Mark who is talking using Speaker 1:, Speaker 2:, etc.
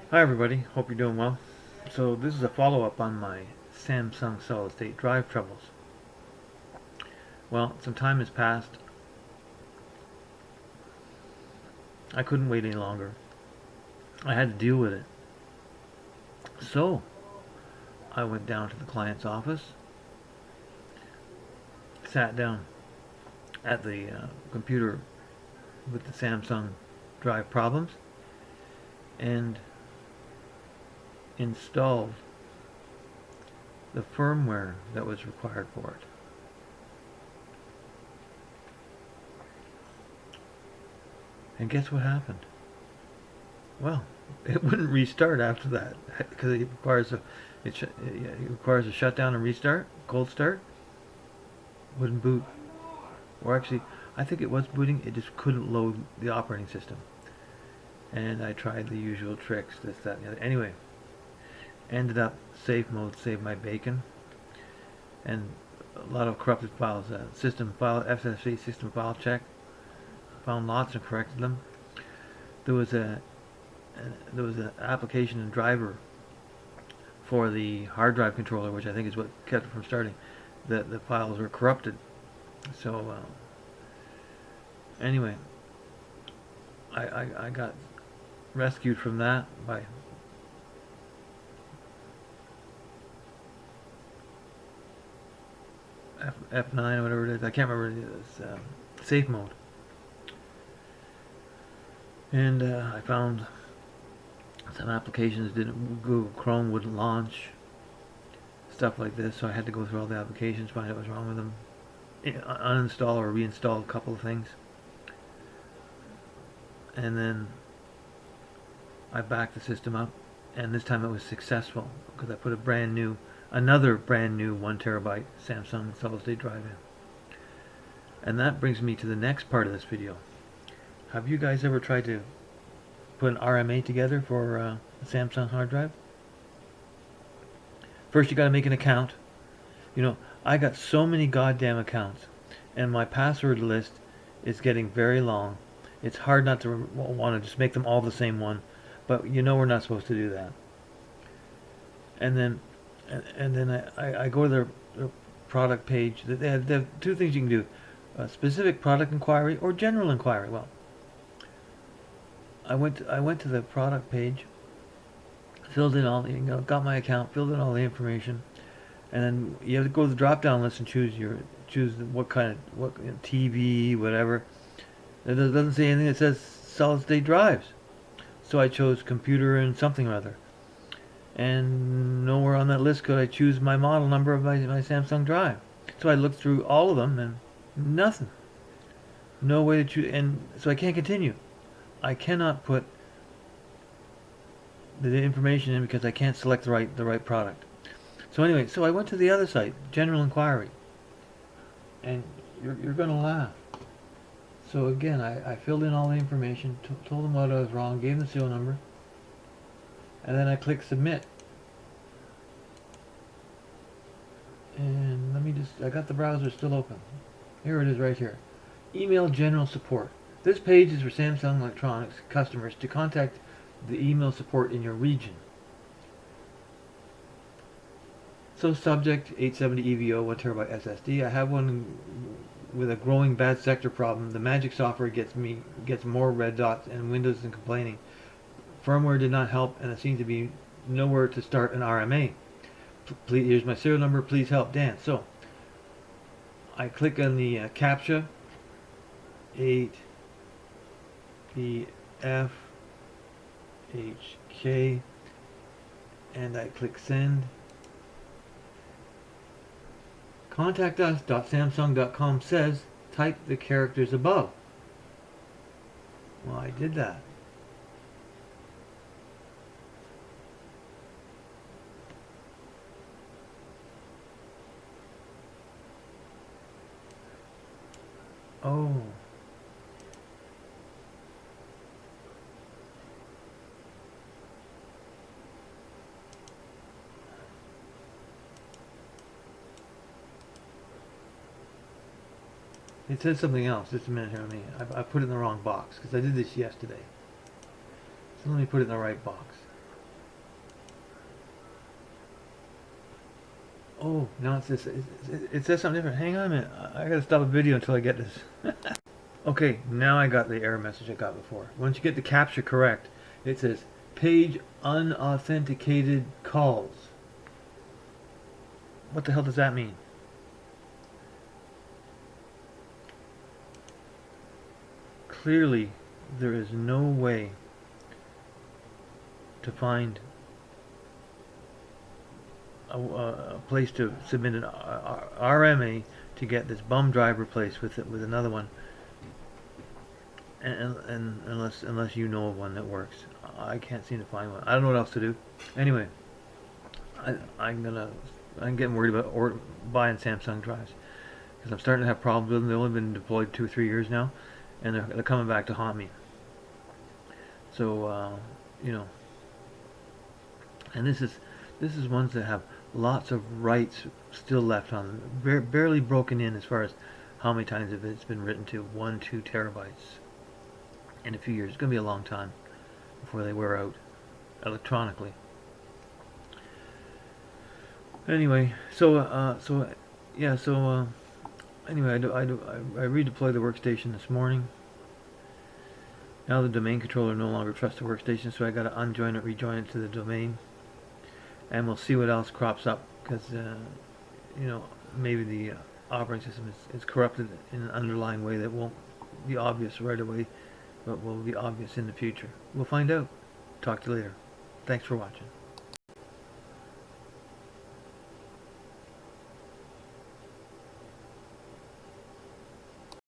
Speaker 1: Hi everybody, hope you're doing well. So this is a follow-up on my Samsung solid state drive troubles. Well, some time has passed. I couldn't wait any longer. I had to deal with it. So I went down to the client's office, sat down at the computer with the Samsung drive problems, and installed the firmware that was required for it. And guess what happened? Well, it wouldn't restart after that because it requires a shutdown and restart, cold start. Wouldn't boot, or actually, I think it was booting. It just couldn't load the operating system. And I tried the usual tricks, this, that, and the other. Anyway, ended up safe mode, saved my bacon, and a lot of corrupted files. System file FSC system file check, found lots and corrected them. There was a there was an application and driver for the hard drive controller, which I think is what kept it from starting. The files were corrupted. So anyway, I got rescued from that by F9 or whatever it is. I can't remember. It's safe mode. And I found some applications didn't, Google Chrome wouldn't launch, stuff like this. So I had to go through all the applications, find out what's wrong with them, uninstall or reinstall a couple of things, and then I backed the system up, and this time it was successful because I put another brand new 1 terabyte Samsung solid state drive in. And that brings me to the next part of this video. Have you guys ever tried to put an RMA together for a Samsung hard drive? First, you got to make an account. You know, I got so many goddamn accounts, and my password list is getting very long. It's hard not to want to just make them all the same one, but you know we're not supposed to do that. And then I go to their product page. They have two things you can do: a specific product inquiry or general inquiry. Well, I went to the product page, filled in all got my account, filled in all the information, and then you have to go to the drop down list and choose what kind of TV, whatever. It doesn't say anything. It says solid state drives. So I chose computer and something or other. And nowhere on that list could I choose my model number of my Samsung drive. So I looked through all of them and nothing. No way to choose, and so I can't continue. I cannot put the information in because I can't select the right product. So anyway, so I went to the other site, General Inquiry, and you're gonna laugh. So again, I filled in all the information, told them what I was wrong, gave them the serial number, and then I clicked submit. And I got the browser still open. Here it is right here. Email general support. This page is for Samsung Electronics customers to contact the email support in your region. So subject 870 EVO 1 terabyte SSD. I have one with a growing bad sector problem. The magic software gets more red dots and Windows is complaining. Firmware did not help, and it seems to be nowhere to start an RMA. Please, here's my serial number. Please help, Dan. So I click on the CAPTCHA 8BFHK, and I click send. Contact us.samsung.com says type the characters above. Well, I did that. Oh. It says something else. Just a minute here. I put it in the wrong box because I did this yesterday. So let me put it in the right box. Oh, now it's this. It says something different. Hang on a minute. I gotta stop the video until I get this. Okay, now I got the error message I got before. Once you get the captcha correct, it says page unauthenticated calls. What the hell does that mean? Clearly, there is no way to find a place to submit an RMA to get this bum drive replaced with another one, and unless you know of one that works. I can't seem to find one. I don't know what else to do. Anyway, I'm getting worried about buying Samsung drives because I'm starting to have problems with them. They've only been deployed 2 or 3 years now, and they're coming back to haunt me. So you know, and this is ones that have lots of writes still left on them, barely broken in as far as how many times it's been written to. 1-2 terabytes in a few years. It's going to be a long time before they wear out electronically. Anyway, anyway, I redeployed the workstation this morning. Now the domain controller no longer trusts the workstation, so I got to unjoin it, rejoin it to the domain, and we'll see what else crops up because maybe the operating system is corrupted in an underlying way that won't be obvious right away, but will be obvious in the future. We'll find out. Talk to you later. Thanks for watching.